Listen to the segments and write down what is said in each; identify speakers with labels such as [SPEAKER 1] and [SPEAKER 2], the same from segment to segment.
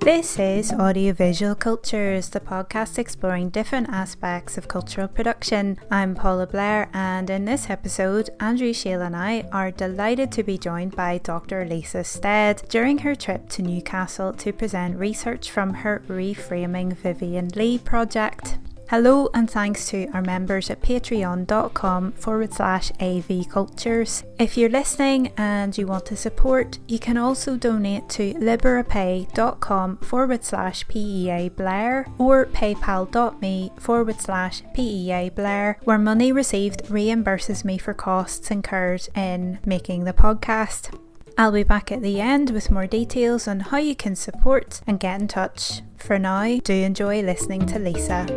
[SPEAKER 1] This is Audiovisual Cultures, the podcast exploring different aspects of cultural production. I'm Paula Blair, and in this episode, Andrew, Shail and I are delighted to be joined by Dr. Lisa Stead during her trip to Newcastle to present research from her Reframing Vivien Leigh project. Hello and thanks to our members at patreon.com/avcultures. If you're listening and you want to support, you can also donate to liberapay.com/PEA Blair or paypal.me/PEA Blair, where money received reimburses me for costs incurred in making the podcast. I'll be back at the end with more details on how you can support and get in touch. For now, do enjoy listening to Lisa.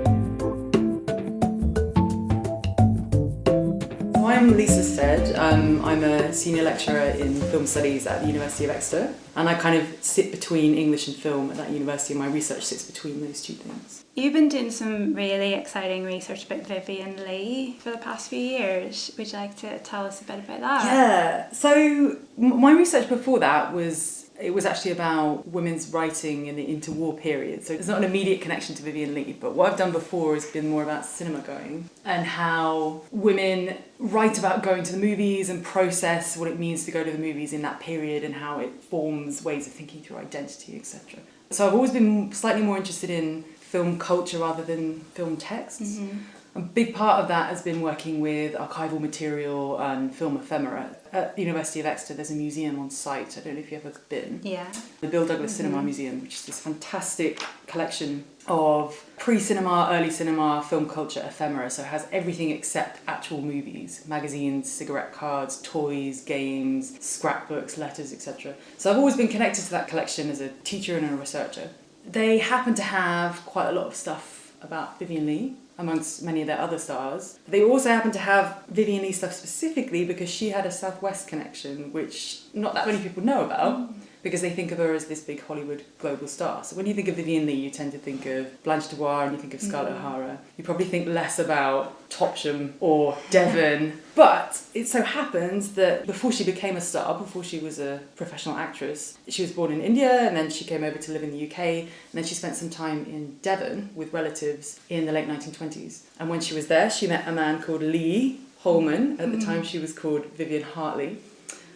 [SPEAKER 2] I'm Lisa Stead. I'm a senior lecturer in film studies at the University of Exeter, and I kind of sit between English and film at that university, and my research sits between those two things.
[SPEAKER 1] You've been doing some really exciting research about Vivien Leigh for the past few years. Would you like to tell us a bit about that?
[SPEAKER 2] Yeah, so my research before that was actually about women's writing in the interwar period. So there's not an immediate connection to Vivien Leigh, but what I've done before has been more about cinema going and how women write about going to the movies and process what it means to go to the movies in that period and how it forms ways of thinking through identity, etc. So I've always been slightly more interested in film culture rather than film texts. Mm-hmm. A big part of that has been working with archival material and film ephemera. At the University of Exeter, there's a museum on site. I don't know if you've ever been.
[SPEAKER 1] Yeah.
[SPEAKER 2] The Bill Douglas Cinema Museum, which is this fantastic collection of pre-cinema, early cinema, film culture ephemera. So it has everything except actual movies, magazines, cigarette cards, toys, games, scrapbooks, letters, etc. So I've always been connected to that collection as a teacher and a researcher. They happen to have quite a lot of stuff about Vivien Leigh, amongst many of their other stars. They also happen to have Vivien Leigh stuff specifically because she had a Southwest connection, which not that many people know about, because they think of her as this big Hollywood global star. So when you think of Vivien Leigh, you tend to think of Blanche DeWar and you think of Scarlett O'Hara. You probably think less about Topsham or Devon. But it so happens that before she became a star, before she was a professional actress, she was born in India and then she came over to live in the UK, and then she spent some time in Devon with relatives in the late 1920s. And when she was there, she met a man called Lee Holman. At the time she was called Vivian Hartley.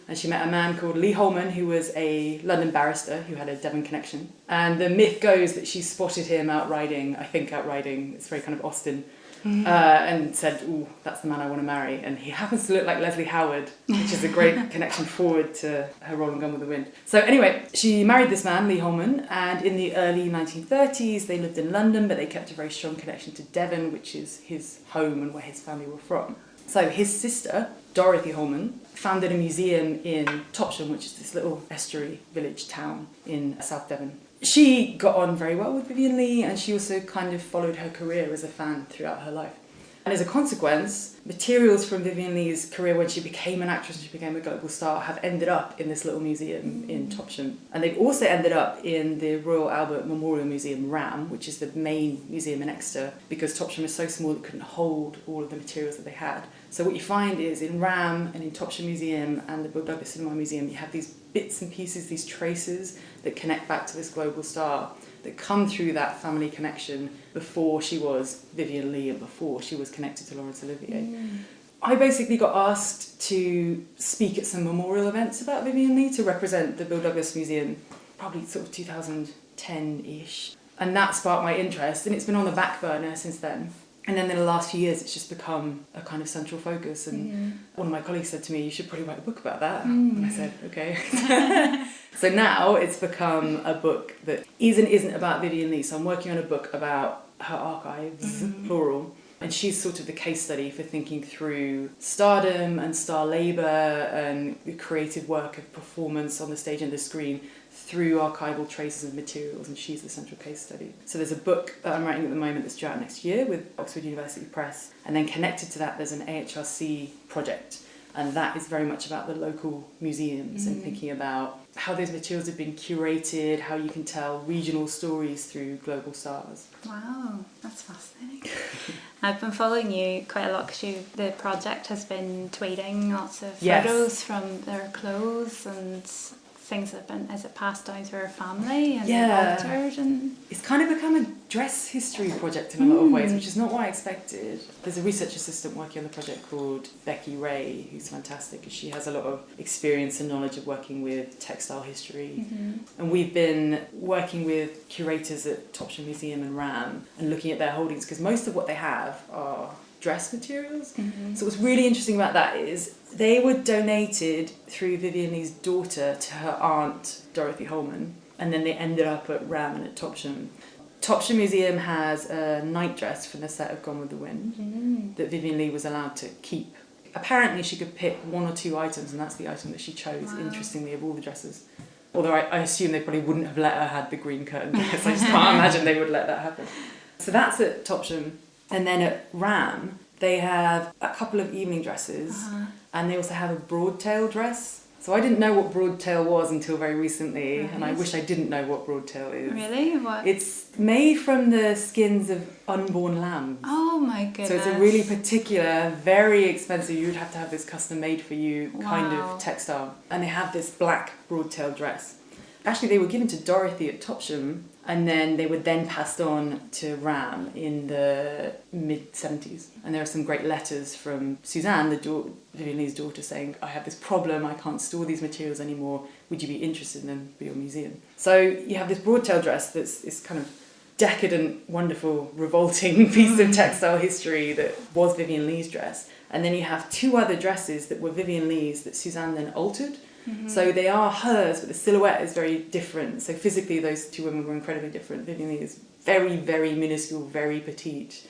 [SPEAKER 2] And she met a man called Lee Holman, who was a London barrister who had a Devon connection. And the myth goes that she spotted him out riding, it's very kind of Austen, and said, "Ooh, that's the man I want to marry." And he happens to look like Leslie Howard, which is a great connection forward to her role in Gone with the Wind. So anyway, she married this man, Lee Holman, and in the early 1930s, they lived in London, but they kept a very strong connection to Devon, which is his home and where his family were from. So his sister, Dorothy Holman, founded a museum in Topsham, which is this little estuary village town in South Devon. She got on very well with Vivien Leigh, and she also kind of followed her career as a fan throughout her life. And as a consequence, materials from Vivien Leigh's career when she became an actress and she became a global star have ended up in this little museum in Topsham. And they've also ended up in the Royal Albert Memorial Museum, RAM, which is the main museum in Exeter, because Topsham is so small it couldn't hold all of the materials that they had. So what you find is in RAM and in Topsham Museum and the Bill Douglas Cinema Museum, you have these bits and pieces, these traces that connect back to this global star, that come through that family connection before she was Vivien Leigh and before she was connected to Laurence Olivier. I basically got asked to speak at some memorial events about Vivien Leigh to represent the Bill Douglas Museum, probably sort of 2010-ish. And that sparked my interest, and it's been on the back burner since then. And then in the last few years, it's just become a kind of central focus. And one of my colleagues said to me, "You should probably write a book about that." And I said, okay. So now it's become a book that is and isn't about Vivien Leigh. So I'm working on a book about her archives, plural. And she's sort of the case study for thinking through stardom and star labour and the creative work of performance on the stage and the screen through archival traces and materials, and she's the central case study. So there's a book that I'm writing at the moment that's due out next year with Oxford University Press, and then connected to that there's an AHRC project, and that is very much about the local museums and thinking about how those materials have been curated, how you can tell regional stories through global stars.
[SPEAKER 1] Wow, that's fascinating. I've been following you quite a lot because the project has been tweeting lots of photos from their clothes and things that have been, is it passed down through her family and
[SPEAKER 2] Yeah.
[SPEAKER 1] altered? And
[SPEAKER 2] It's kind of become a dress history project in a lot of ways, which is not what I expected. There's a research assistant working on the project called Becky Ray, who's fantastic, because she has a lot of experience and knowledge of working with textile history. And we've been working with curators at Topsham Museum and RAM and looking at their holdings, because most of what they have are dress materials. So what's really interesting about that is they were donated through Vivien Leigh's daughter to her aunt, Dorothy Holman, and then they ended up at RAM and at Topsham. Topsham Museum has a nightdress from the set of Gone with the Wind that Vivien Leigh was allowed to keep. Apparently she could pick one or two items, and that's the item that she chose, interestingly, of all the dresses. Although I assume they probably wouldn't have let her have the green curtain dress. I just can't imagine they would let that happen. So that's at Topsham. And then at RAM, they have a couple of evening dresses, and they also have a broadtail dress. So I didn't know what broadtail was until very recently, and I wish I didn't know what broadtail is.
[SPEAKER 1] really? What?
[SPEAKER 2] It's made from the skins of unborn lambs.
[SPEAKER 1] Oh my goodness.
[SPEAKER 2] So it's a really particular, very expensive, you would have to have this custom made for you kind of textile. And they have this black broadtail dress. Actually, they were given to Dorothy at Topsham, and then they were then passed on to RAM in the mid-70s. And there are some great letters from Suzanne, Vivien Leigh's daughter, saying, I have this problem, I can't store these materials anymore, would you be interested in them for your museum? So you have this broadtail dress that's this kind of decadent, wonderful, revolting piece of textile history that was Vivien Leigh's dress. And then you have two other dresses that were Vivien Leigh's that Suzanne then altered. So they are hers, but the silhouette is very different. So physically, those two women were incredibly different. Vivien Leigh is very, very minuscule, very petite.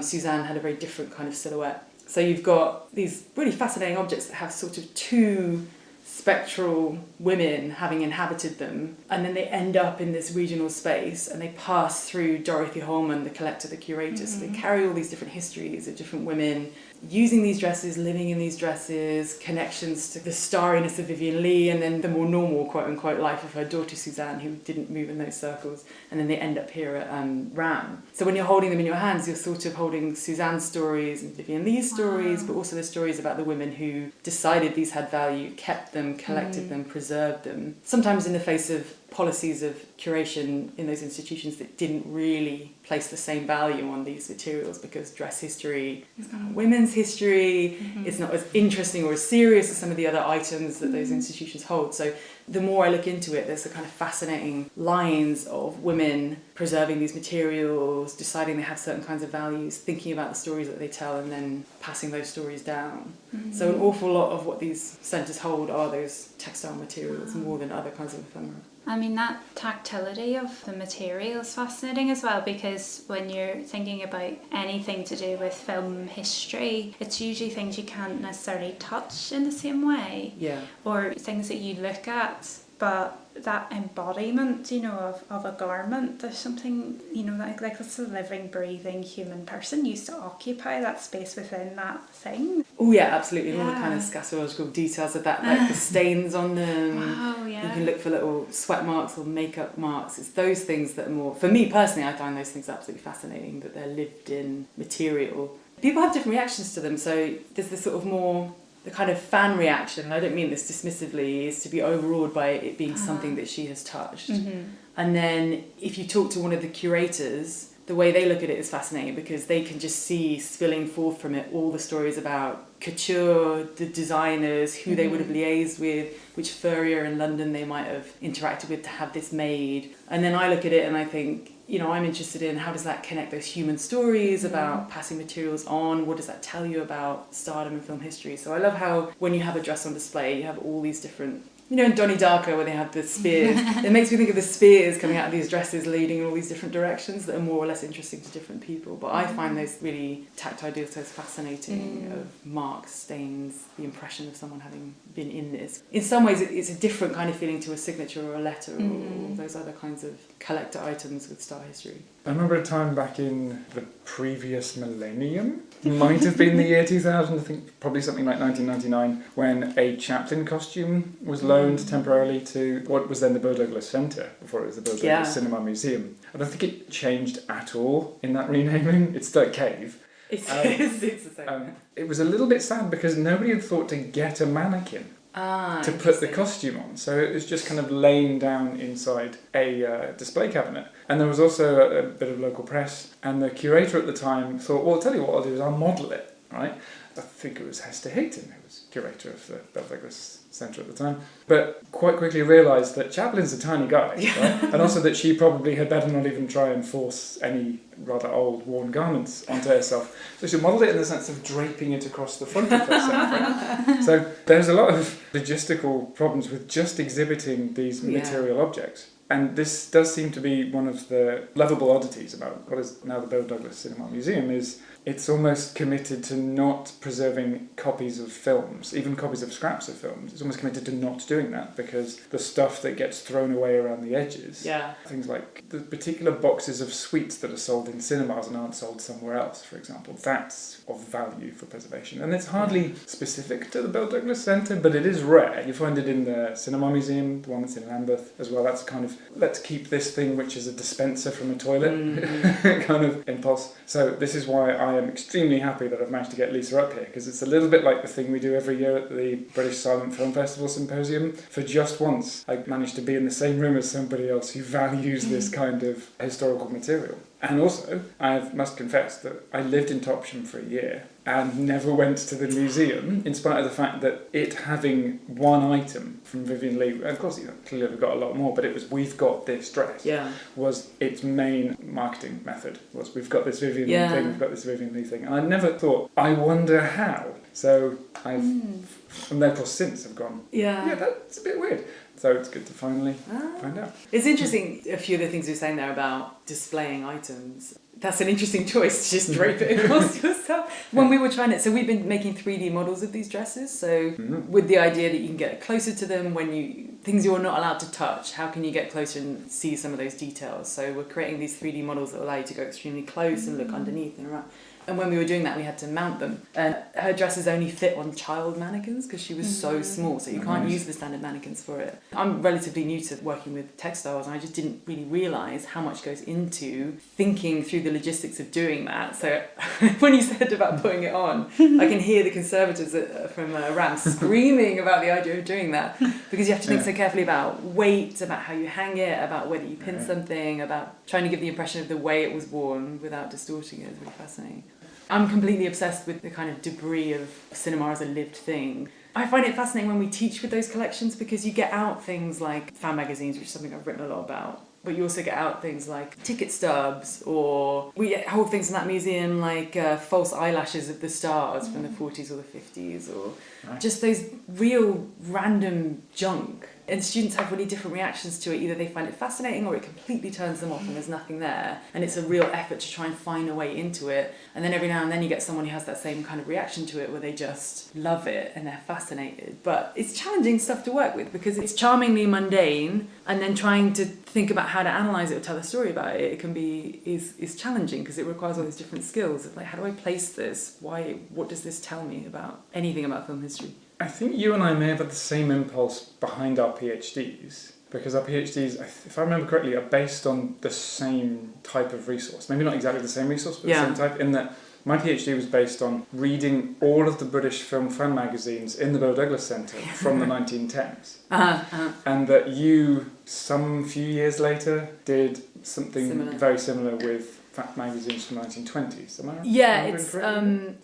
[SPEAKER 2] Suzanne had a very different kind of silhouette. So you've got these really fascinating objects that have sort of two spectral women having inhabited them, and then they end up in this regional space, and they pass through Dorothy Holman, the collector, the curator. So they carry all these different histories of different women using these dresses, living in these dresses, connections to the starriness of Vivien Leigh, and then the more normal, quote-unquote, life of her daughter Suzanne, who didn't move in those circles, and then they end up here at RAM. So when you're holding them in your hands, you're sort of holding Suzanne's stories and Vivien Leigh's stories, but also the stories about the women who decided these had value, kept them, collected them, preserved them, sometimes in the face of policies of curation in those institutions that didn't really place the same value on these materials, because dress history is kind of women's history. It's not as interesting or as serious as some of the other items that those institutions hold. So the more I look into it, there's a kind of fascinating lines of women preserving these materials, deciding they have certain kinds of values, thinking about the stories that they tell, and then passing those stories down. So an awful lot of what these centres hold are those textile materials more than other kinds of ephemera.
[SPEAKER 1] I mean, that tactility of the material is fascinating as well, because when you're thinking about anything to do with film history, it's usually things you can't necessarily touch in the same way.
[SPEAKER 2] Yeah.
[SPEAKER 1] Or things that you look at, but that embodiment, you know, of a garment, there's something, you know, like that's a living, breathing human person used to occupy that space within that thing.
[SPEAKER 2] Oh yeah, absolutely. And all the kind of scatological details of that, like the stains on them.
[SPEAKER 1] Wow, yeah.
[SPEAKER 2] You can look for little sweat marks or makeup marks. It's those things that are more, for me personally, I find those things absolutely fascinating, that they're lived in material. People have different reactions to them. So there's this sort of more, the kind of fan reaction, and I don't mean this dismissively, is to be overawed by it being something that she has touched. And then if you talk to one of the curators, the way they look at it is fascinating, because they can just see spilling forth from it all the stories about couture, the designers, who they would have liaised with, which furrier in London they might have interacted with to have this made. And then I look at it and I think, you know, I'm interested in how does that connect those human stories about passing materials on? What does that tell you about stardom and film history? So I love how when you have a dress on display, you have all these different, you know, in Donnie Darko where they have the spears, it makes me think of the spears coming out of these dresses leading in all these different directions that are more or less interesting to different people. But I find those really tactile details fascinating, of marks, stains, the impression of someone having been in this. In some ways it's a different kind of feeling to a signature or a letter or those other kinds of collector items with star history.
[SPEAKER 3] I remember a time back in the previous millennium, might have been the year 2000, I think probably something like 1999, when a Chaplin costume was loaned temporarily to what was then the Bill Douglas Centre, before it was the Bill Douglas Cinema Museum. I don't think it changed at all in that renaming. It's still a cave.
[SPEAKER 2] It's the same.
[SPEAKER 3] It was a little bit sad because nobody had thought to get a mannequin. to put the costume on. So it was just kind of laying down inside a display cabinet. And there was also a bit of local press, and the curator at the time thought, well, I'll tell you what I'll do is I'll model it, right? I think it was Hester Hayton who was curator of the Bell Douglas Centre at the time, but quite quickly realised that Chaplin's a tiny guy, right? And also that she probably had better not even try and force any rather old worn garments onto herself. So she modelled it in the sense of draping it across the front of herself, right? So there's a lot of logistical problems with just exhibiting these material objects. And this does seem to be one of the lovable oddities about what is now the Bill Douglas Cinema Museum, is it's almost committed to not preserving copies of films, even copies of scraps of films. It's almost committed to not doing that, because the stuff that gets thrown away around the edges, things like the particular boxes of sweets that are sold in cinemas and aren't sold somewhere else, for example, that's of value for preservation. And it's hardly specific to the Bill Douglas Centre, but it is rare. You find it in the Cinema Museum, the one that's in Lambeth as well. That's kind of, let's keep this thing which is a dispenser from a toilet kind of impulse. So this is why I am extremely happy that I've managed to get Lisa up here, because it's a little bit like the thing we do every year at the British Silent Film Festival Symposium. For just once, I managed to be in the same room as somebody else who values this kind of historical material. And also, I must confess that I lived in Topsham for a year and never went to the museum, in spite of the fact that it having one item from Vivien Leigh, of course clearly we've got a lot more, but it was, we've got this dress, was its main marketing method, was we've got this Vivien Leigh thing, we've got this Vivien Leigh thing. And I never thought, I wonder how. So I've, and therefore since I've gone, yeah, that's a bit weird. So it's good to finally find out.
[SPEAKER 2] It's interesting, a few of the things you're saying there about displaying items. That's an interesting choice, to just drape it across yourself. When we were trying it, so we've been making 3D models of these dresses, so with the idea that you can get closer to them when things you're not allowed to touch, how can you get closer and see some of those details? So we're creating these 3D models that allow you to go extremely close and look underneath and around. And when we were doing that, we had to mount them. And her dresses only fit on child mannequins because she was so small, so you can't use the standard mannequins for it. I'm relatively new to working with textiles, and I just didn't really realise how much goes into thinking through the logistics of doing that. So when you said about putting it on, I can hear the conservators from RAM screaming about the idea of doing that, because you have to think so carefully about weight, about how you hang it, about whether you pin something, about trying to give the impression of the way it was worn without distorting it. It's really fascinating. I'm completely obsessed with the kind of debris of cinema as a lived thing. I find it fascinating when we teach with those collections, because you get out things like fan magazines, which is something I've written a lot about, but you also get out things like ticket stubs, or we hold things in that museum like false eyelashes of the stars from the 40s or the 50s, or just those real random junk. And students have really different reactions to it. Either they find it fascinating or it completely turns them off and there's nothing there. And it's a real effort to try and find a way into it. And then every now and then you get someone who has that same kind of reaction to it, where they just love it and they're fascinated. But it's challenging stuff to work with, because it's charmingly mundane, and then trying to think about how to analyse it or tell a story about it, it can be is challenging, because it requires all these different skills of like, how do I place this? What does this tell me about anything about film history?
[SPEAKER 3] I think you and I may have had the same impulse behind our PhDs, because our PhDs, if I remember correctly, are based on the same type of resource. Maybe not exactly the same resource, but the same type, in that my PhD was based on reading all of the British film fan magazines in the Bill Douglas Centre from the 1910s. And that you, some few years later, did something very similar with magazines from the 1920s. Am I right?
[SPEAKER 2] Yeah, it's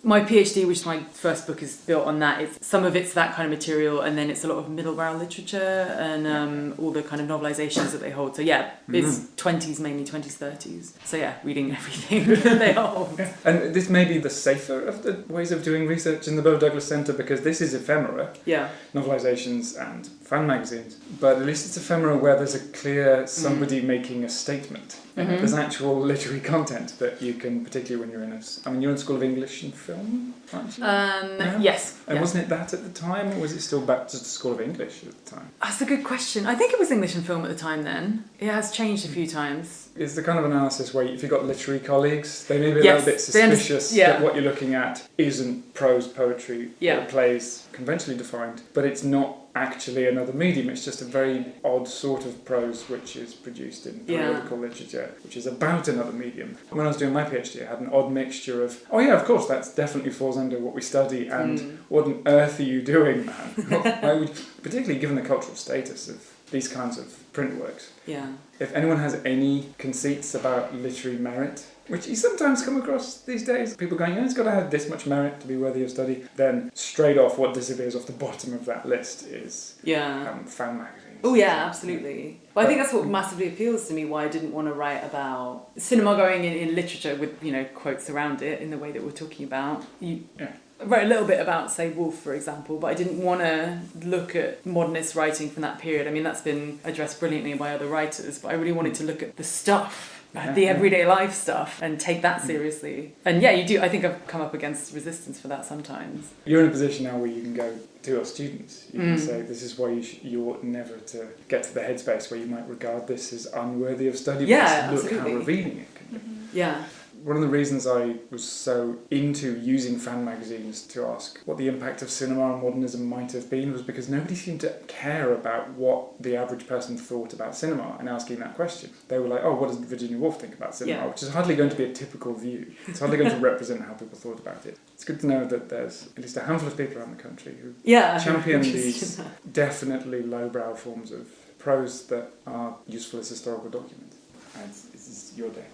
[SPEAKER 2] my PhD, which is my first book, is built on that. Some of it's that kind of material, and then it's a lot of middle brow literature and all the kind of novelizations that they hold. So it's 20s mainly, 20s, 30s. So reading everything that they hold.
[SPEAKER 3] And this may be the safer of the ways of doing research in the Bill Douglas Centre, because this is ephemera, novelizations and fan magazines, but at least it's ephemera where there's a clear somebody making a statement. There's actual literary content that you can, particularly when you're you're in School of English and Film, aren't you?
[SPEAKER 2] Yes.
[SPEAKER 3] And wasn't it that at the time, or was it still back to the School of English at the time?
[SPEAKER 2] That's a good question. I think it was English and Film at the time then. It has changed a few times.
[SPEAKER 3] It's the kind of analysis where if you've got literary colleagues, they may be a little bit suspicious that what you're looking at isn't prose poetry or plays conventionally defined, but it's not actually another medium. It's just a very odd sort of prose which is produced in periodical literature, which is about another medium. When I was doing my PhD, I had an odd mixture of, oh yeah, of course, that definitely falls under what we study, and what on earth are you doing, man? Particularly given the cultural status of these kinds of print works.
[SPEAKER 2] Yeah.
[SPEAKER 3] If anyone has any conceits about literary merit, which you sometimes come across these days, people going, it's got to have this much merit to be worthy of study, then straight off what disappears off the bottom of that list is fan magazines.
[SPEAKER 2] Oh yeah, absolutely. But I think that's what massively appeals to me, why I didn't want to write about cinema going in literature with, quotes around it in the way that we're talking about. I wrote a little bit about, say, Woolf, for example, but I didn't want to look at modernist writing from that period. I mean, that's been addressed brilliantly by other writers, but I really wanted to look at the stuff, the everyday life stuff, and take that seriously. And yeah, you do. I think I've come up against resistance for that sometimes.
[SPEAKER 3] You're in a position now where you can go to your students. You can say, this is why you ought never to get to the headspace where you might regard this as unworthy of study.
[SPEAKER 2] Yeah,
[SPEAKER 3] because
[SPEAKER 2] absolutely.
[SPEAKER 3] Look how revealing it can be.
[SPEAKER 2] Yeah.
[SPEAKER 3] One of the reasons I was so into using fan magazines to ask what the impact of cinema and modernism might have been was because nobody seemed to care about what the average person thought about cinema and asking that question. They were like, oh, what does Virginia Woolf think about cinema? Which is hardly going to be a typical view. It's hardly going to represent how people thought about it. It's good to know that there's at least a handful of people around the country who champion these definitely lowbrow forms of prose that are useful as historical documents. And this is your day.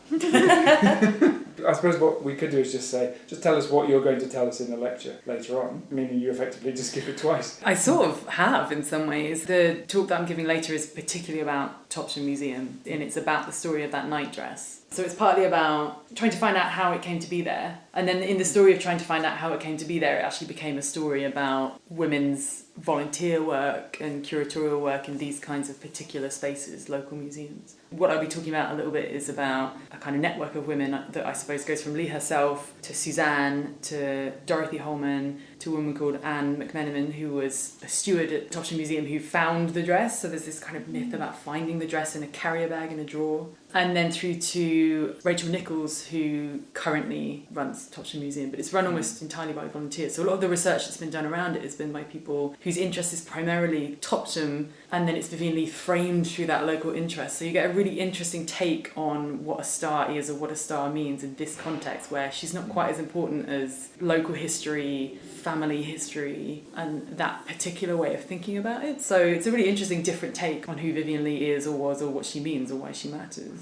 [SPEAKER 3] I suppose what we could do is just tell us what you're going to tell us in the lecture later on, meaning you effectively just give it twice.
[SPEAKER 2] I sort of have in some ways. The talk that I'm giving later is particularly about Topsham Museum, and it's about the story of that night dress. So it's partly about trying to find out how it came to be there. And then in the story of trying to find out how it came to be there, it actually became a story about women's volunteer work and curatorial work in these kinds of particular spaces, local museums. What I'll be talking about a little bit is about a kind of network of women that I suppose goes from Leigh herself to Suzanne to Dorothy Holman to a woman called Anne McMenamin, who was a steward at Topsham Museum who found the dress. So there's this kind of myth about finding the dress in a carrier bag in a drawer. And then through to Rachel Nichols, who currently runs Topsham Museum, but it's run almost entirely by volunteers. So a lot of the research that's been done around it has been by people whose interest is primarily Topsham, and then it's Vivien Leigh framed through that local interest. So you get a really interesting take on what a star is or what a star means in this context, where she's not quite as important as local history, family history, and that particular way of thinking about it. So it's a really interesting different take on who Vivien Leigh is or was or what she means or why she matters.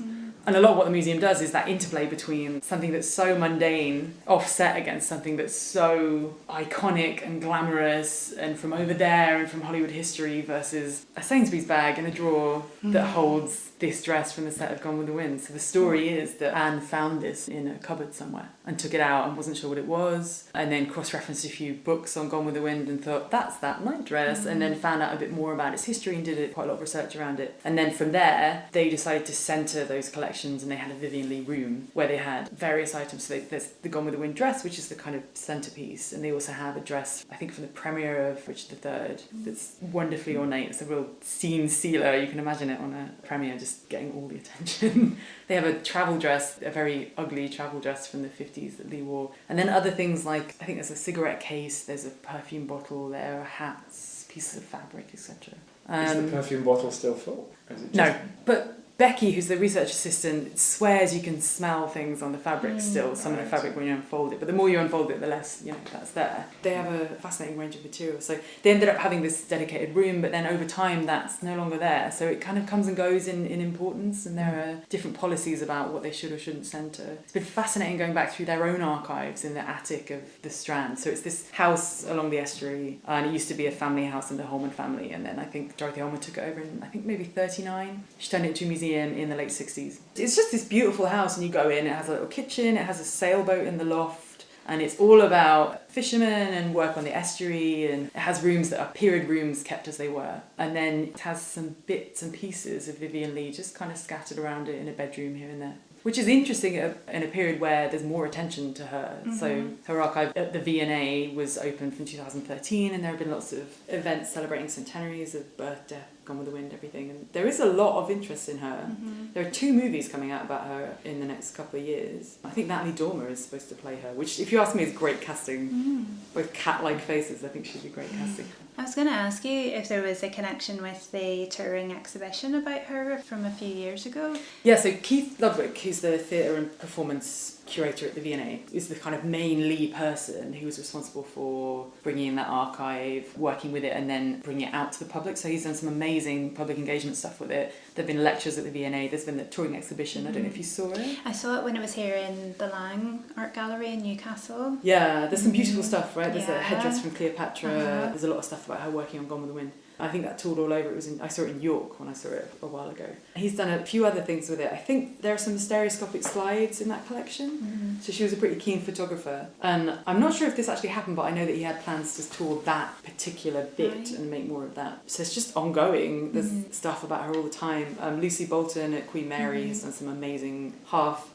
[SPEAKER 2] And a lot of what the museum does is that interplay between something that's so mundane offset against something that's so iconic and glamorous and from over there and from Hollywood history versus a Sainsbury's bag in a drawer that holds this dress from the set of Gone with the Wind. So the story is that Anne found this in a cupboard somewhere and took it out and wasn't sure what it was, and then cross-referenced a few books on Gone with the Wind and thought, that's that night dress, and then found out a bit more about its history and did quite a lot of research around it. And then from there, they decided to centre those collections, and they had a Vivien Leigh room where they had various items. So there's the Gone with the Wind dress, which is the kind of centrepiece, and they also have a dress, I think from the premiere of Richard III, that's wonderfully ornate. It's a real scene sealer. You can imagine it on a premiere, just getting all the attention. They have a travel dress, a very ugly travel dress from the 50s that Leigh wore. And then other things like, I think there's a cigarette case, there's a perfume bottle, there are hats, pieces of fabric, etc.
[SPEAKER 3] Is the perfume bottle still full?
[SPEAKER 2] No, but Becky, who's the research assistant, swears you can smell things on the fabric still, some of the fabric when you unfold it, but the more you unfold it, the less, that's there. They have a fascinating range of materials. So they ended up having this dedicated room, but then over time that's no longer there. So it kind of comes and goes in importance, and there are different policies about what they should or shouldn't centre. It's been fascinating going back through their own archives in the attic of the Strand. So it's this house along the estuary, and it used to be a family house in the Holman family, and then I think Dorothy Holman took it over in, I think maybe 39. She turned it into a museum in the late 60s. It's just this beautiful house, and you go in, it has a little kitchen, it has a sailboat in the loft, and it's all about fishermen and work on the estuary, and it has rooms that are period rooms kept as they were. And then it has some bits and pieces of Vivien Leigh just kind of scattered around it in a bedroom here and there, which is interesting in a period where there's more attention to her. So her archive at the V&A was open from 2013, and there have been lots of events celebrating centenaries of birth, death, Gone with the Wind, everything. And there is a lot of interest in her. There are 2 movies coming out about her in the next couple of years. I think Natalie Dormer is supposed to play her, which, if you ask me, is great casting. With cat-like faces, I think she'd be great casting.
[SPEAKER 1] I was going to ask you if there was a connection with the touring exhibition about her from a few years ago.
[SPEAKER 2] Yeah, so Keith Ludwig, who's the theatre and performance curator at the V&A, is the kind of main Leigh person who was responsible for bringing in that archive, working with it, and then bringing it out to the public. So he's done some amazing public engagement stuff with it. There have been lectures at the V&A, there's been the touring exhibition. I don't know if you saw it.
[SPEAKER 1] I saw it when it was here in the Lang Art Gallery in Newcastle.
[SPEAKER 2] Yeah, there's some beautiful stuff, right? There's a
[SPEAKER 1] Yeah.
[SPEAKER 2] headdress from Cleopatra. There's a lot of stuff about her working on Gone with the Wind. I think that toured all over. I saw it in York when I saw it a while ago. He's done a few other things with it. I think there are some stereoscopic slides in that collection. So she was a pretty keen photographer. And I'm not sure if this actually happened, but I know that he had plans to tour that particular bit and make more of that. So it's just ongoing. There's stuff about her all the time. Lucy Bolton at Queen Mary has done some amazing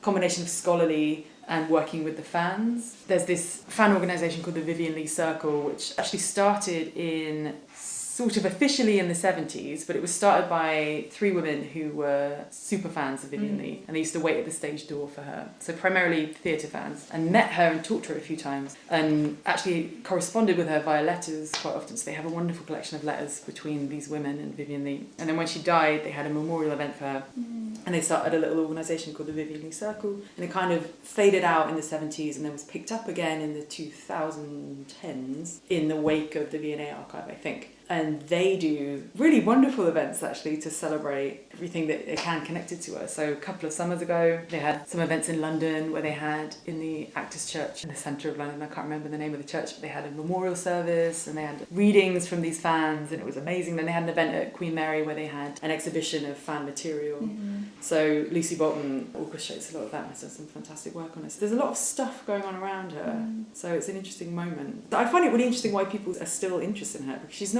[SPEAKER 2] combination of scholarly and working with the fans. There's this fan organisation called the Vivien Leigh Circle, which actually started in sort of officially in the 70s, but it was started by 3 women who were super fans of Vivien Leigh, and they used to wait at the stage door for her. So primarily theatre fans, and met her and talked to her a few times, and actually corresponded with her via letters quite often. So they have a wonderful collection of letters between these women and Vivien Leigh. And then when she died, they had a memorial event for her, and they started a little organisation called the Vivien Leigh Circle, and it kind of faded out in the 70s and then was picked up again in the 2010s in the wake of the V&A archive, I think. And they do really wonderful events, actually, to celebrate everything that they can connected to her. So a couple of summers ago, they had some events in London where they had, in the Actors Church in the centre of London, I can't remember the name of the church, but they had a memorial service and they had readings from these fans, and it was amazing. Then they had an event at Queen Mary where they had an exhibition of fan material. So Lucy Bolton orchestrates a lot of that and has done some fantastic work on it. So there's a lot of stuff going on around her. So it's an interesting moment. I find it really interesting why people are still interested in her, because she's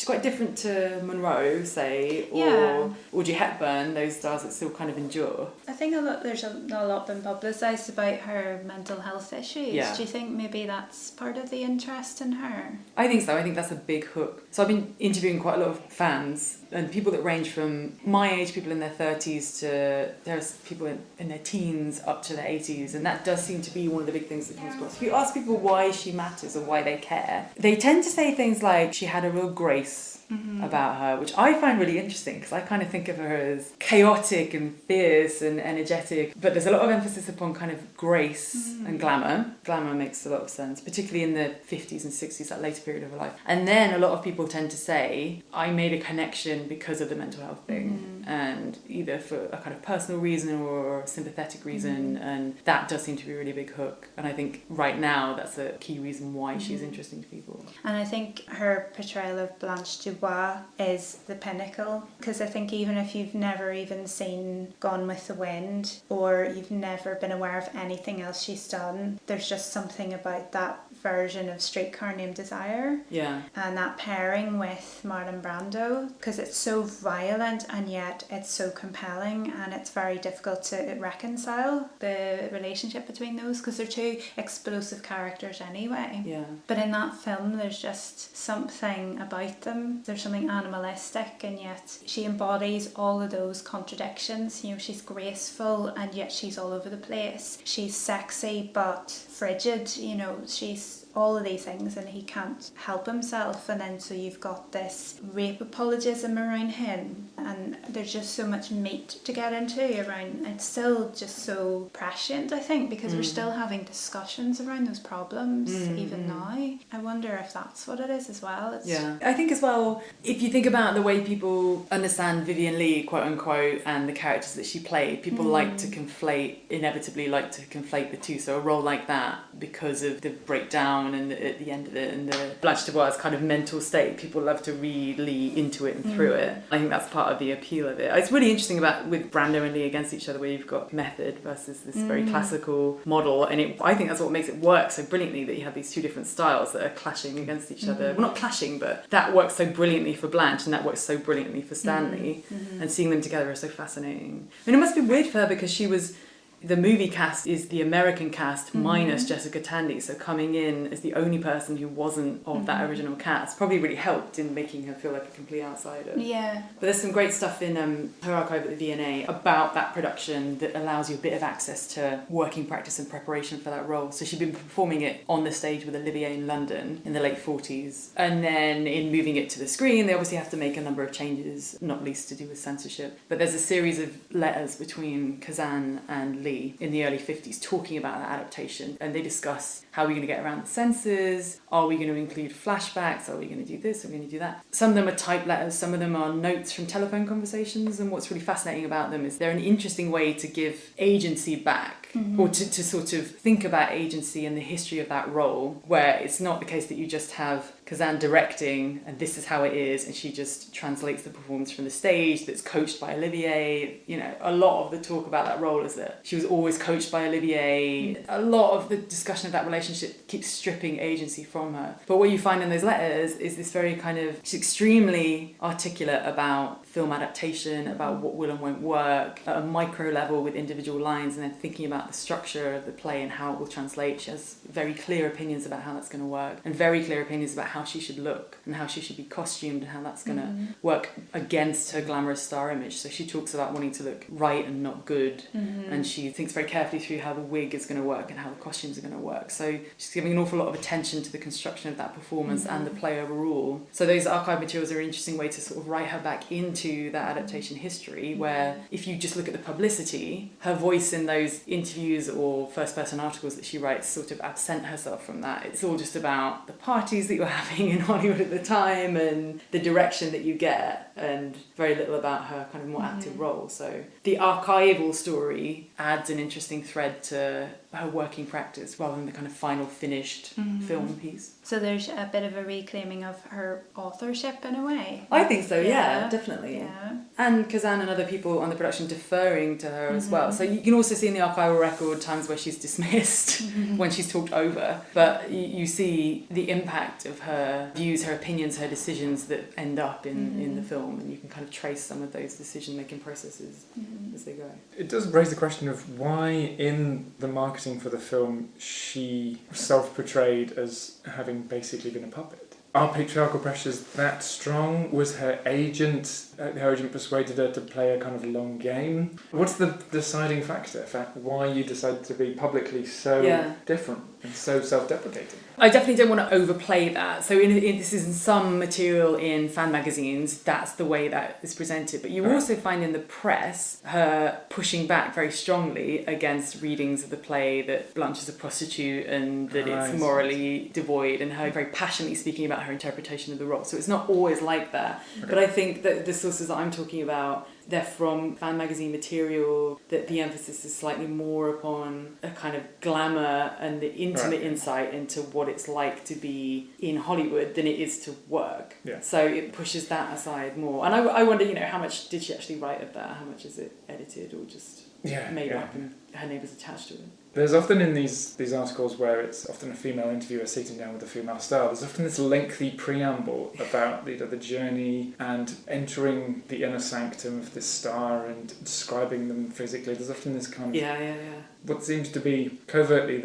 [SPEAKER 2] quite different to Monroe, say, or Audrey Hepburn, those stars that still kind of endure.
[SPEAKER 1] I think there's a lot been publicised about her mental health issues.
[SPEAKER 2] Yeah.
[SPEAKER 1] Do you think maybe that's part of the interest in her?
[SPEAKER 2] I think so. I think that's a big hook. So I've been interviewing quite a lot of fans and people that range from my age, people in their 30s, to there's people in their teens up to their 80s, and that does seem to be one of the big things that comes across. If you ask people why she matters or why they care, they tend to say things like she had a real grace about her, which I find really interesting, because I kind of think of her as chaotic and fierce and energetic, but there's a lot of emphasis upon kind of grace and glamour. Glamour makes a lot of sense, particularly in the 50s and 60s, that later period of her life. And then a lot of people tend to say, I made a connection because of the mental health thing, and either for a kind of personal reason or a sympathetic reason, and that does seem to be a really big hook. And I think right now that's a key reason why she's interesting to people.
[SPEAKER 1] And I think her portrayal of Blanche Dubois is the pinnacle, because I think even if you've never even seen Gone with the Wind, or you've never been aware of anything else she's done, there's just something about that version of Streetcar Named Desire, and that pairing with Marlon Brando, because it's so violent and yet it's so compelling, and it's very difficult to reconcile the relationship between those, because they're 2 explosive characters anyway. But in that film there's just something about them. There's something animalistic, and yet she embodies all of those contradictions. You know, she's graceful and yet she's all over the place. She's sexy but frigid, you know, she's all of these things, and he can't help himself. And then so you've got this rape apologism around him, and there's just so much meat to get into around. It's still just so prescient, I think, because we're still having discussions around those problems even now. I wonder if that's what it is as well.
[SPEAKER 2] I think as well, if you think about the way people understand Vivien Leigh, quote unquote, and the characters that she played, people inevitably like to conflate the two. So a role like that, because of the breakdown and at the end of it, and the Blanche Dubois' kind of mental state, people love to read Leigh into it and through it. I think that's part of the appeal of it. It's really interesting about with Brando and Leigh against each other, where you've got method versus this very classical model, and I think that's what makes it work so brilliantly, that you have these 2 different styles that are clashing against each other. Well, not clashing, but that works so brilliantly for Blanche and that works so brilliantly for Stanley, and seeing them together is so fascinating. I mean, it must be weird for her, because she was the movie cast is the American cast minus Jessica Tandy, so coming in as the only person who wasn't of that original cast probably really helped in making her feel like a complete outsider.
[SPEAKER 1] Yeah.
[SPEAKER 2] But there's some great stuff in her archive at the V&A about that production that allows you a bit of access to working practice and preparation for that role. So she'd been performing it on the stage with Olivier in London in the late 40s, and then in moving it to the screen they obviously have to make a number of changes, not least to do with censorship. But there's a series of letters between Kazan and Leigh in the early 50s talking about that adaptation, and they discuss how are we going to get around the censors, are we going to include flashbacks, are we going to do this, are we going to do that. Some of them are typed letters, some of them are notes from telephone conversations, and what's really fascinating about them is they're an interesting way to give agency back, or to sort of think about agency and the history of that role, where it's not the case that you just have Kazan directing and this is how it is and she just translates the performance from the stage that's coached by Olivier. You know, a lot of the talk about that role is that she was always coached by Olivier. A lot of the discussion of that relationship keeps stripping agency from her. But what you find in those letters is this very kind of, she's extremely articulate about film adaptation, about what will and won't work at a micro level with individual lines, and then thinking about the structure of the play and how it will translate. She has very clear opinions about how that's going to work, and very clear opinions about how she should look and how she should be costumed and how that's going to work against her glamorous star image. So she talks about wanting to look right and not good, and she thinks very carefully through how the wig is going to work and how the costumes are going to work. So she's giving an awful lot of attention to the construction of that performance and the play overall. So those archive materials are an interesting way to sort of write her back into that adaptation history, where if you just look at the publicity, her voice in those interviews or first person articles that she writes sort of absent herself from that. It's all just about the parties that you're having in Hollywood at the time and the direction that you get, and very little about her kind of more active role. So the archival story adds an interesting thread to her working practice rather than the kind of final finished film piece.
[SPEAKER 1] So there's a bit of a reclaiming of her authorship in a way.
[SPEAKER 2] I think so, yeah, definitely.
[SPEAKER 1] Yeah.
[SPEAKER 2] And Kazan and other people on the production deferring to her as well. So you can also see in the archival record times where she's dismissed when she's talked over, but you see the impact of her views, her opinions, her decisions that end up in the film, and you can kind of trace some of those decision-making processes as they go.
[SPEAKER 3] It does raise the question of why in the marketing for the film she self-portrayed as having basically been a puppet. Are patriarchal pressures that strong? Was her agent persuaded her to play a kind of long game? What's the deciding factor for why you decided to be publicly so different and so self-deprecating?
[SPEAKER 2] I definitely don't want to overplay that. So this is in some material in fan magazines, that's the way that is presented. But you also find in the press her pushing back very strongly against readings of the play that Blanche is a prostitute and that it's morally devoid, and her very passionately speaking about her interpretation of the role. So it's not always like that. Okay. But I think that the sources that I'm talking about, they're from fan magazine material, that the emphasis is slightly more upon a kind of glamour and the intimate insight into what it's like to be in Hollywood than it is to work. Yeah. So it pushes that aside more. And I wonder, how much did she actually write of that? How much is it edited or just made up and her name is attached to it?
[SPEAKER 3] There's often in these articles where it's often a female interviewer sitting down with a female star, there's often this lengthy preamble about the journey and entering the inner sanctum of this star and describing them physically. There's often this kind of... What seems to be covertly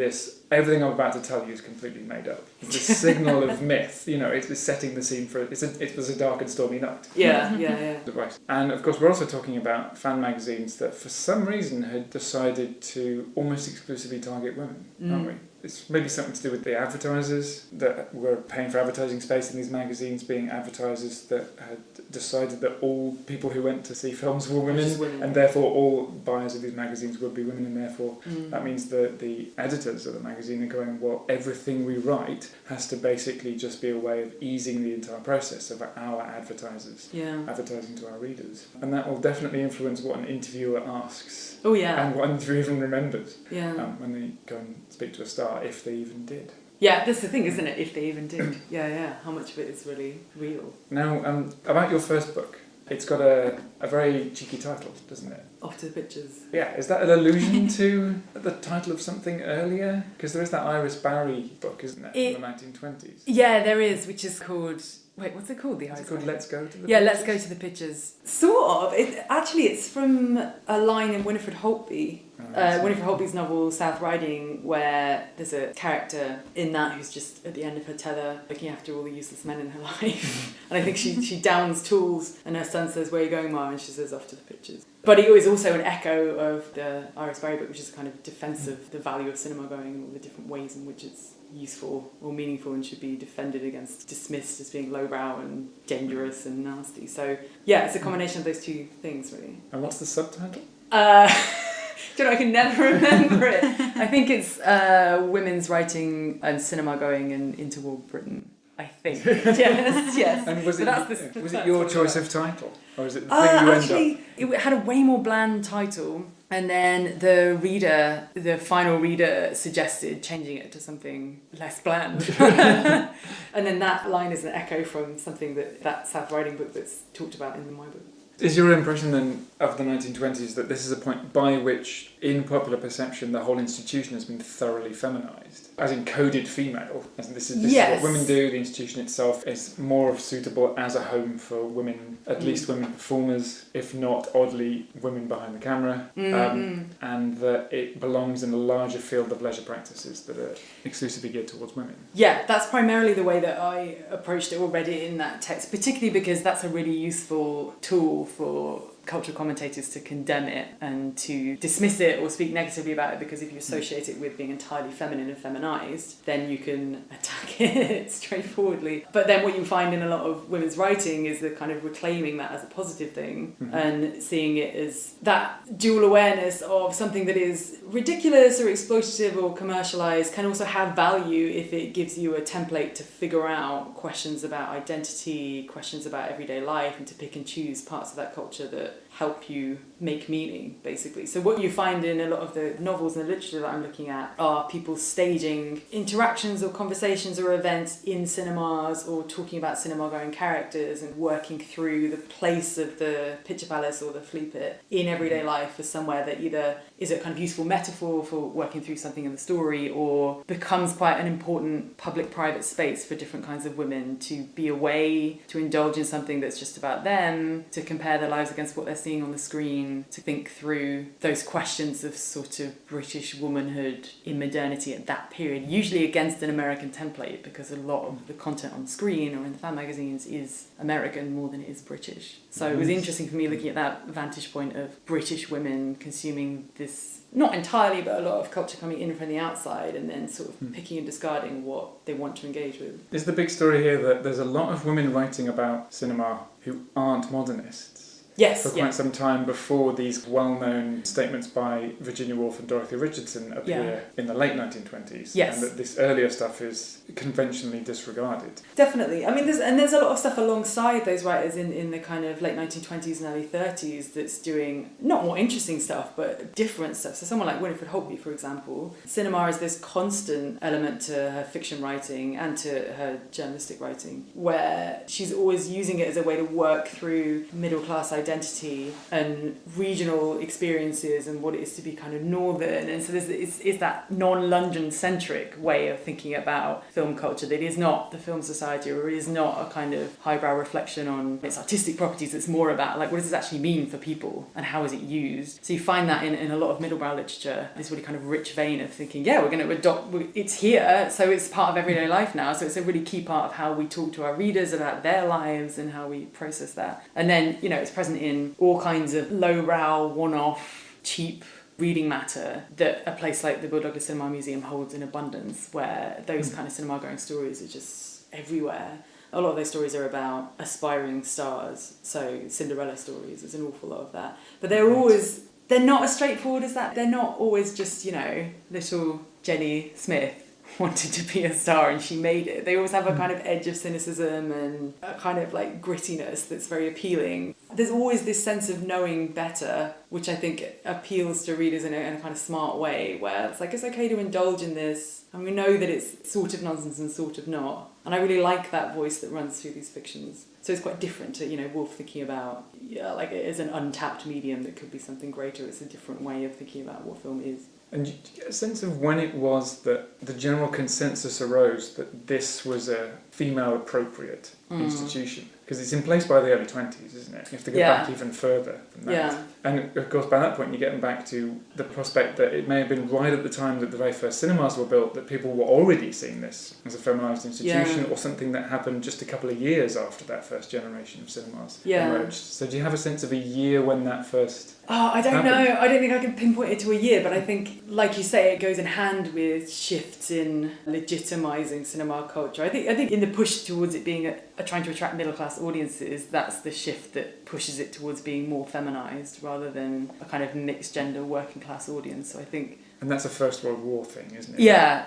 [SPEAKER 3] everything I'm about to tell you is completely made up. It's this signal of myth, it's setting the scene for it was a dark and stormy night. Device. And of course we're also talking about fan magazines that for some reason had decided to almost exclusively target women, aren't we? It's maybe something to do with the advertisers that were paying for advertising space in these magazines being advertisers that had decided that all people who went to see films were women, and therefore all buyers of these magazines would be women, and therefore that means that the editors of the magazine are going, well, everything we write has to basically just be a way of easing the entire process of our advertisers advertising to our readers. And that will definitely influence what an interviewer asks.
[SPEAKER 2] Oh yeah.
[SPEAKER 3] And what an interviewer even remembers when they go and speak to a star, if they even did.
[SPEAKER 2] Yeah, that's the thing, isn't it? If they even did. How much of it is really real?
[SPEAKER 3] Now, about your first book, it's got a very cheeky title, doesn't it?
[SPEAKER 2] Off to the Pictures.
[SPEAKER 3] Yeah, is that an allusion to the title of something earlier? Because there is that Iris Barry book, isn't there, from the 1920s?
[SPEAKER 2] Yeah, there is, which is called... Wait, what's it called?
[SPEAKER 3] Is it called Let's Go to the Pictures?
[SPEAKER 2] Yeah, Let's Go to the Pictures. Sort of. It's from a line in Winifred Holtby, Winifred Holby's novel South Riding, where there's a character in that who's just at the end of her tether looking after all the useless men in her life. And I think she downs tools and her son says, "Where are you going, Ma?" And she says, "Off to the pictures." But it was also an echo of the Iris Berry book, which is a kind of defense of the value of cinema going and all the different ways in which it's useful or meaningful and should be defended against, dismissed as being lowbrow and dangerous and nasty. So yeah, it's a combination of those two things, really.
[SPEAKER 3] And what's the subtitle?
[SPEAKER 2] Do you know, I can never remember it. I think it's women's writing and cinema going in interwar Britain. I think. Yes.
[SPEAKER 3] And was it your choice of title, or is it the thing you end up?
[SPEAKER 2] It had a way more bland title, and then the final reader, suggested changing it to something less bland. And then that line is an echo from something that South Riding book that's talked about in my book.
[SPEAKER 3] Is your impression then of the 1920s that this is a point by which, in popular perception, the whole institution has been thoroughly feminised? As in coded female? As in this is what women do, the institution itself is more suitable as a home for women, at least women performers, if not, oddly, women behind the camera, and that it belongs in a larger field of leisure practices that are exclusively geared towards women.
[SPEAKER 2] Yeah, that's primarily the way that I approached it already in that text, particularly because that's a really useful tool for cultural commentators to condemn it and to dismiss it or speak negatively about it, because if you associate it with being entirely feminine and feminized, then you can attack it straightforwardly. But then what you find in a lot of women's writing is the kind of reclaiming that as a positive thing and seeing it as that dual awareness of something that is ridiculous or exploitative or commercialized can also have value if it gives you a template to figure out questions about identity, questions about everyday life, and to pick and choose parts of that culture that help you make meaning, basically. So what you find in a lot of the novels and the literature that I'm looking at are people staging interactions or conversations or events in cinemas, or talking about cinema-going characters and working through the place of the picture palace or the flea pit in everyday life as somewhere that either is a kind of useful metaphor for working through something in the story, or becomes quite an important public-private space for different kinds of women to be away, to indulge in something that's just about them, to compare their lives against what they're seeing on the screen, to think through those questions of sort of British womanhood in modernity at that period, usually against an American template, because a lot of the content on the screen or in the fan magazines is American more than it is British. So it was interesting for me looking at that vantage point of British women consuming this, not entirely, but a lot of culture coming in from the outside, and then sort of picking and discarding what they want to engage with.
[SPEAKER 3] Is the big story here that there's a lot of women writing about cinema who aren't modernists?
[SPEAKER 2] Yes,
[SPEAKER 3] for quite some time before these well-known statements by Virginia Woolf and Dorothy Richardson appear in the late 1920s.
[SPEAKER 2] Yes.
[SPEAKER 3] And that this earlier stuff is conventionally disregarded.
[SPEAKER 2] Definitely. I mean, there's a lot of stuff alongside those writers in the kind of late 1920s and early 30s that's doing not more interesting stuff, but different stuff. So someone like Winifred Holby, for example, cinema is this constant element to her fiction writing and to her journalistic writing, where she's always using it as a way to work through middle-class identity and regional experiences and what it is to be kind of northern. And so it's that non-London centric way of thinking about film culture that is not the film society, or is not a kind of highbrow reflection on its artistic properties. It's more about like, what does this actually mean for people and how is it used? So you find that in a lot of middlebrow literature, this really kind of rich vein of thinking, we're going to adopt, it's here, so it's part of everyday life now, so it's a really key part of how we talk to our readers about their lives and how we process that. And then, it's present in all kinds of lowbrow, one-off, cheap reading matter that a place like the Bill Douglas Cinema Museum holds in abundance, where those kind of cinema-going stories are just everywhere. A lot of those stories are about aspiring stars, so Cinderella stories, there's an awful lot of that. But they're not as straightforward as that. They're not always just, little Jenny Smith wanted to be a star and she made it. They always have a kind of edge of cynicism and a kind of like grittiness that's very appealing. There's always this sense of knowing better, which I think appeals to readers in a kind of smart way, where it's like, it's okay to indulge in this, and we know that it's sort of nonsense and sort of not. And I really like that voice that runs through these fictions. So it's quite different to, Woolf thinking about, like it is an untapped medium that could be something greater. It's a different way of thinking about what film is.
[SPEAKER 3] And do you get a sense of when it was that the general consensus arose that this was a female-appropriate institution. Because it's in place by the early 20s, isn't it? You have to go back even further than that.
[SPEAKER 2] Yeah.
[SPEAKER 3] And of course, by that point, you're getting back to the prospect that it may have been right at the time that the very first cinemas were built that people were already seeing this as a feminised institution, or something that happened just a couple of years after that first generation of cinemas emerged. So do you have a sense of a year when that first
[SPEAKER 2] I don't
[SPEAKER 3] happened?
[SPEAKER 2] know. I don't think I can pinpoint it to a year, but I think, like you say, it goes in hand with shifts in legitimising cinema culture. I think in the push towards it being trying to attract middle class audiences, that's the shift that pushes it towards being more feminised rather than a kind of mixed gender working class audience. So I think.
[SPEAKER 3] And that's a First World War thing, isn't it?
[SPEAKER 2] Yeah.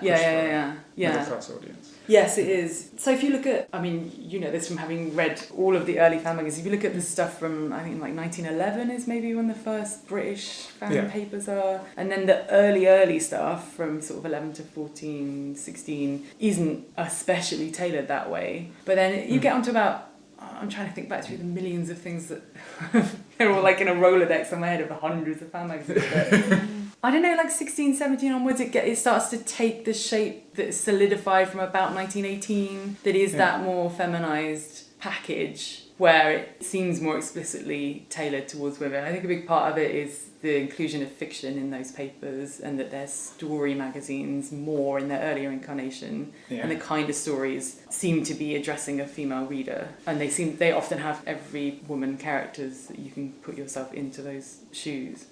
[SPEAKER 3] Middle class audience.
[SPEAKER 2] Yes, it is. So if you look at, I mean, you know this from having read all of the early fan magazines, if you look at the stuff from, I think, like 1911 is maybe when the first British fan papers are, and then the early stuff from sort of 11 to 14, 16 isn't especially tailored that way. But then you get onto about, I'm trying to think back through the millions of things that they're all like in a Rolodex on my head of the hundreds of fan magazines. But I don't know, like 16, 17 onwards, it starts to take the shape that's solidified from about 1918, that is that more feminised package where it seems more explicitly tailored towards women. I think a big part of it is the inclusion of fiction in those papers, and that they're story magazines more in their earlier incarnation, and the kind of stories seem to be addressing a female reader, and they often have every woman characters that you can put yourself into those shoes.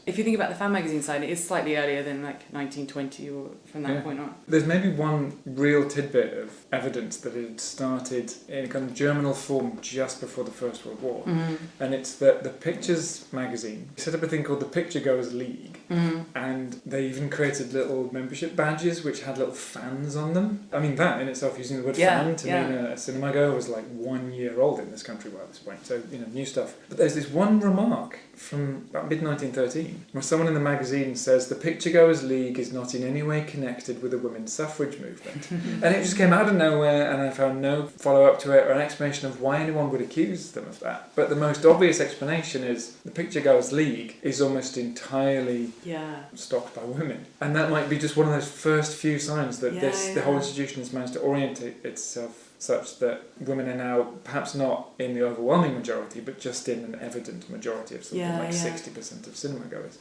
[SPEAKER 2] If you think about the fan magazine side, it is slightly earlier than like 1920 or from that point on.
[SPEAKER 3] There's maybe one real tidbit of evidence that it started in a kind of germinal form just before the First World War, and it's that the Pictures magazine set up a thing called the Picture Goers League, and they even created little membership badges which had little fans on them. I mean, that in itself, using the word fan to mean a cinema goer, was like 1 year old in this country by this point, so new stuff. But there's this one remark from about mid-1913 where someone in the magazine says the Picture Goers League is not in any way connected with the women's suffrage movement. And it just came out of nowhere, and I found no follow-up to it or an explanation of why anyone would accuse them of that. But the most obvious explanation is the Picture Goers League is almost entirely stocked by women. And that might be just one of those first few signs that the whole institution has managed to orientate itself such that women are now perhaps not in the overwhelming majority, but just in an evident majority of something like 60% of cinema goers.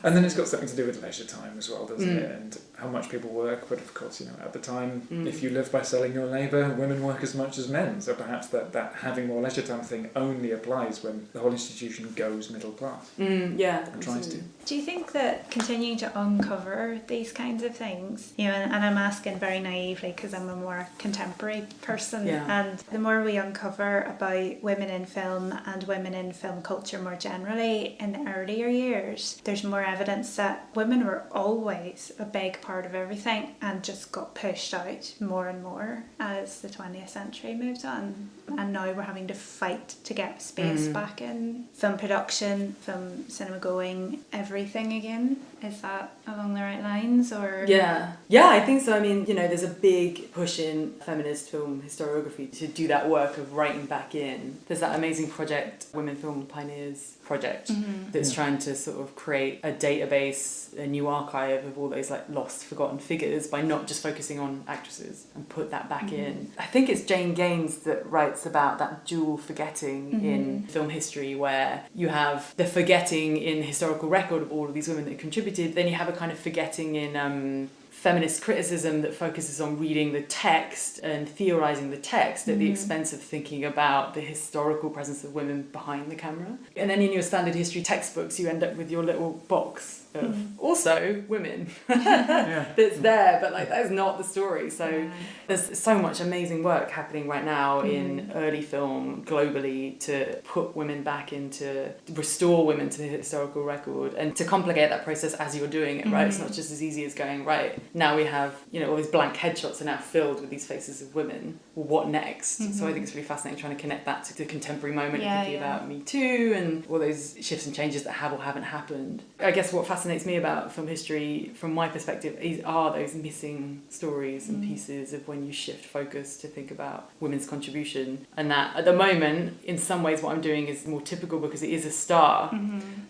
[SPEAKER 3] And then it's got something to do with leisure time as well, doesn't it? And how much people work. But of course, at the time, if you live by selling your labour, women work as much as men. So perhaps that having more leisure time thing only applies when the whole institution goes middle class. And tries to.
[SPEAKER 1] Do you think that continuing to uncover these kinds of things, and I'm asking very naively because I'm a more contemporary person, and the more we uncover about women in film and women in film culture more generally in the earlier years, there's more evidence that women were always a big part of everything and just got pushed out more and more as the 20th century moved on. And now we're having to fight to get space back in film production, film cinema going, everything again. Is that along the right lines, or?
[SPEAKER 2] Yeah, I think so. I mean, there's a big push in feminist film historiography to do that work of writing back in. There's that amazing project, Women Film Pioneers project, that's trying to sort of create a database, a new archive of all those like lost, forgotten figures by not just focusing on actresses, and put that back in. I think it's Jane Gaines that writes about that dual forgetting in film history, where you have the forgetting in historical record of all of these women that contributed, then you have a kind of forgetting in feminist criticism that focuses on reading the text and theorising the text at the expense of thinking about the historical presence of women behind the camera. And then in your standard history textbooks, you end up with your little box of also women that's there, but like that is not the story. So there's so much amazing work happening right now in early film globally to put women back into, restore women to the historical record, and to complicate that process as you're doing it, right? It's not just as easy as going, right, now we have, all these blank headshots are now filled with these faces of women. Well, what next? So I think it's really fascinating trying to connect that to the contemporary moment, thinking about Me Too and all those shifts and changes that have or haven't happened. I guess what fascinates fascinates me about film history, from my perspective, are those missing stories and pieces of when you shift focus to think about women's contribution. And that, at the moment, in some ways what I'm doing is more typical because it is a star.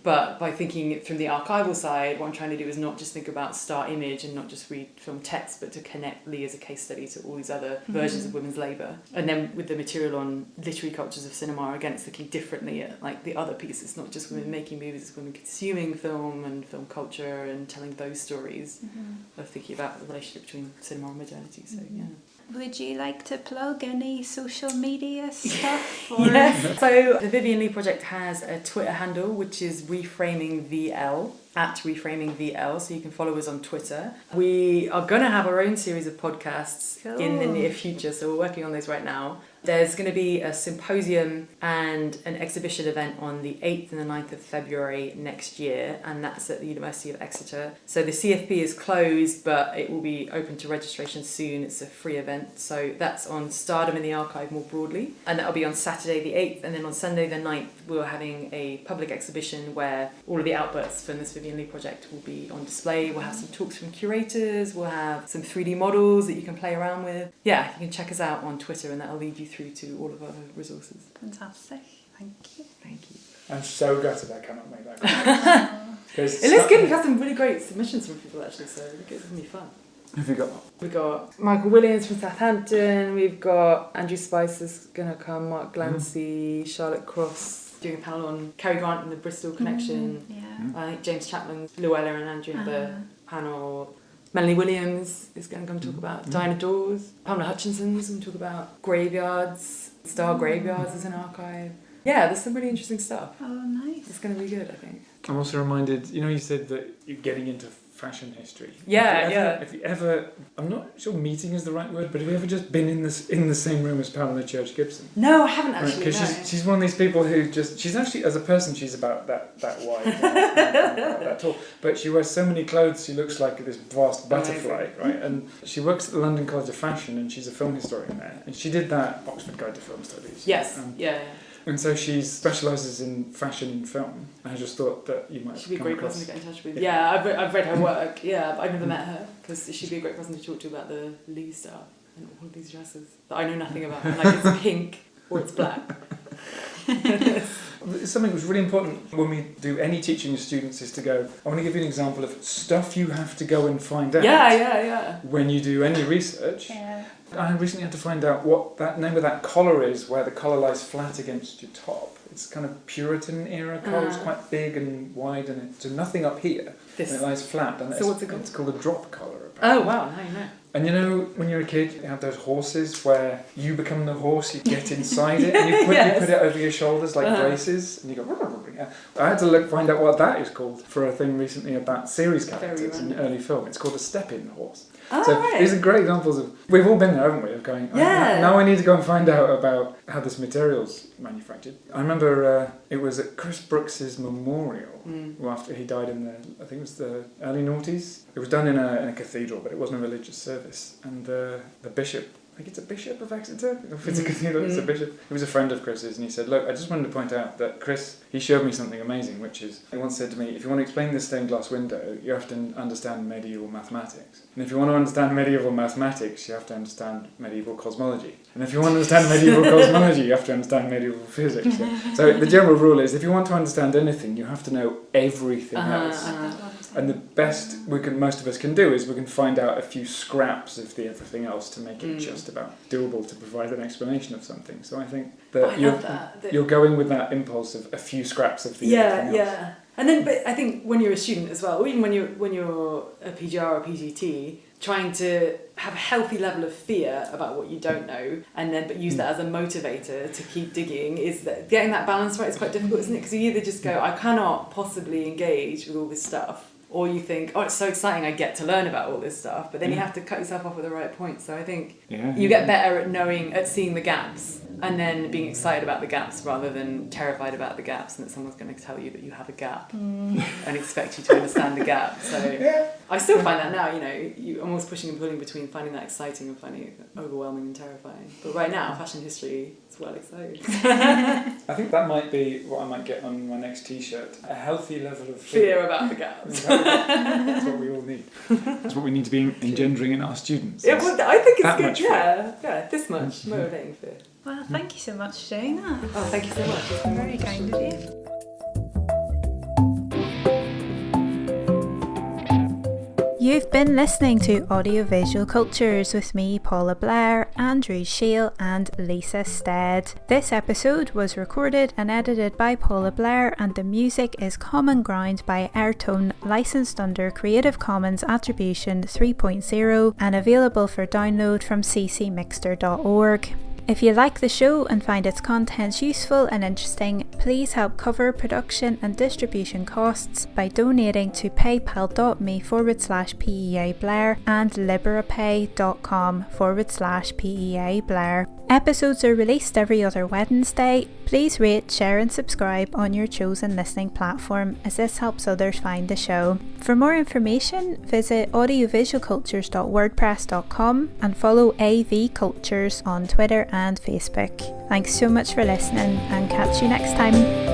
[SPEAKER 2] But by thinking it from the archival side, what I'm trying to do is not just think about star image and not just read film text, but to connect Leigh as a case study to all these other versions of women's labour. And then with the material on literary cultures of cinema, again, it's looking differently at like the other pieces, not just women making movies, it's women consuming film and film culture and telling those stories of thinking about the relationship between cinema and modernity. So yeah.
[SPEAKER 1] Would you like to plug any social media stuff? Or?
[SPEAKER 2] Yes. So the Vivien Leigh project has a Twitter handle, which is Reframing VL, at Reframing VL, so you can follow us on Twitter. We are going to have our own series of podcasts in the near future, so we're working on those right now. There's going to be a symposium and an exhibition event on the 8th and the 9th of February next year, and that's at the University of Exeter. So the CFP is closed, but it will be open to registration soon. It's a free event, so that's on Stardom in the Archive more broadly, and that'll be on Saturday the 8th, and then on Sunday the 9th we're having a public exhibition where all of the outputs from this Vivien Leigh project will be on display. We'll have some talks from curators, we'll have some 3D models that you can play around with. Yeah, you can check us out on Twitter and that'll lead you through to all of our resources.
[SPEAKER 1] Fantastic. Thank you.
[SPEAKER 2] Thank you.
[SPEAKER 3] I'm so gutted I cannot make that.
[SPEAKER 2] It looks good. We've had some really great submissions from people actually, so I think it's going to be fun.
[SPEAKER 3] Have you got?
[SPEAKER 2] We've got Michael Williams from Southampton, we've got Andrew Spice is going to come, Mark Glancy, Charlotte Cross doing a panel on Cary Grant and the Bristol connection. I think James Chaplin, Llewellyn and Andrew in the panel. Melanie Williams is going to come talk about Diana Dawes. Pamela Hutchinson's going to talk about graveyards, star graveyards as an archive. Yeah, there's some really interesting stuff.
[SPEAKER 1] Oh, nice.
[SPEAKER 2] It's going to be good, I think.
[SPEAKER 3] I'm also reminded, you said that you're getting into fashion history.
[SPEAKER 2] Yeah,
[SPEAKER 3] If you ever, I'm not sure meeting is the right word, but have you ever just been in the same room as Paula Church Gibson?
[SPEAKER 2] No, I haven't actually.
[SPEAKER 3] Because she's one of these people who she's actually, as a person, she's about that wide, that tall. But she wears so many clothes, she looks like this vast butterfly, right? And she works at the London College of Fashion, and she's a film historian there. And she did that Oxford Guide to Film Studies.
[SPEAKER 2] Yes, yeah.
[SPEAKER 3] And so she specialises in fashion and film. I just thought that you might.
[SPEAKER 2] She'd be a great person to get in touch with. Yeah, I've read her work. Yeah, but I've never met her because she'd be a great person to talk to about the Leigh stuff and all of these dresses that I know nothing about. Like it's pink or it's black.
[SPEAKER 3] Something that was really important when we do any teaching of students is to go, I want to give you an example of stuff you have to go and find out.
[SPEAKER 2] Yeah.
[SPEAKER 3] When you do any research.
[SPEAKER 1] Yeah.
[SPEAKER 3] I recently had to find out what that name of that collar is, where the collar lies flat against your top. It's kind of Puritan era collar. It's quite big and wide, and so nothing up here. And it lies flat. And
[SPEAKER 2] so what's it called?
[SPEAKER 3] It's called a drop collar. Apparently.
[SPEAKER 2] Oh wow, now you know.
[SPEAKER 3] And when you're a kid, you have those horses where you become the horse, you get inside it, and you put it over your shoulders like braces, and you go. I had to find out what that is called for a thing recently about series characters in early film. It's called a step-in horse.
[SPEAKER 2] Oh,
[SPEAKER 3] so
[SPEAKER 2] right.
[SPEAKER 3] these are great examples of, we've all been there, haven't we, of going, now I need to go and find out about how this material's manufactured. I remember it was at Chris Brooks's memorial, after he died in I think it was the early noughties. It was done in a cathedral, but it wasn't a religious service. And the bishop, I think it's a bishop of Exeter, if it's a cathedral, it's a bishop. He was a friend of Chris's, and he said, look, I just wanted to point out that Chris, he showed me something amazing, which is, he once said to me, if you want to explain this stained glass window, you have to understand medieval mathematics. And if you want to understand medieval mathematics, you have to understand medieval cosmology. And if you want to understand medieval cosmology, you have to understand medieval physics. So the general rule is, if you want to understand anything, you have to know everything else. And the best most of us can do is we can find out a few scraps of the everything else to make it just about doable to provide an explanation of something. So I think that you're going with that impulse of a few scraps of the everything else. Yeah.
[SPEAKER 2] And then, but I think when you're a student as well, or even when you're a PGR or a PGT, trying to have a healthy level of fear about what you don't know, and then but use that as a motivator to keep digging, is that getting that balance right is quite difficult, isn't it? Because you either just go, I cannot possibly engage with all this stuff, or you think, oh, it's so exciting, I get to learn about all this stuff, but then you have to cut yourself off at the right point. So I think you get better at seeing the gaps, and then being excited about the gaps rather than terrified about the gaps and that someone's going to tell you that you have a gap and expect you to understand the gap. So I still find that now, you're almost pushing and pulling between finding that exciting and finding it overwhelming and terrifying. But right now, fashion history is well exciting.
[SPEAKER 3] I think that might be what I might get on my next t-shirt. A healthy level of
[SPEAKER 2] fear about the gaps.
[SPEAKER 3] Fear That's what we all need. That's what we need to be engendering in our students.
[SPEAKER 2] Yeah, well, I think it's
[SPEAKER 3] that
[SPEAKER 2] good.
[SPEAKER 3] much
[SPEAKER 2] Yeah, this much motivating for.
[SPEAKER 1] Well, thank you so much for doing that.
[SPEAKER 2] Oh, thank you so much. It's been
[SPEAKER 1] Very kind of you. You've been listening to Audiovisual Cultures with me, Paula Blair, Andrew Shail and Lisa Stead. This episode was recorded and edited by Paula Blair, and the music is Common Ground by Airtone, licensed under Creative Commons Attribution 3.0 and available for download from ccmixter.org. If you like the show and find its contents useful and interesting, please help cover production and distribution costs by donating to paypal.me/PEA Blair and liberapay.com/PEA Blair. Episodes are released every other Wednesday. Please rate, share and subscribe on your chosen listening platform, as this helps others find the show. For more information, visit audiovisualcultures.wordpress.com and follow AV Cultures on Twitter and Facebook. Thanks so much for listening, and catch you next time.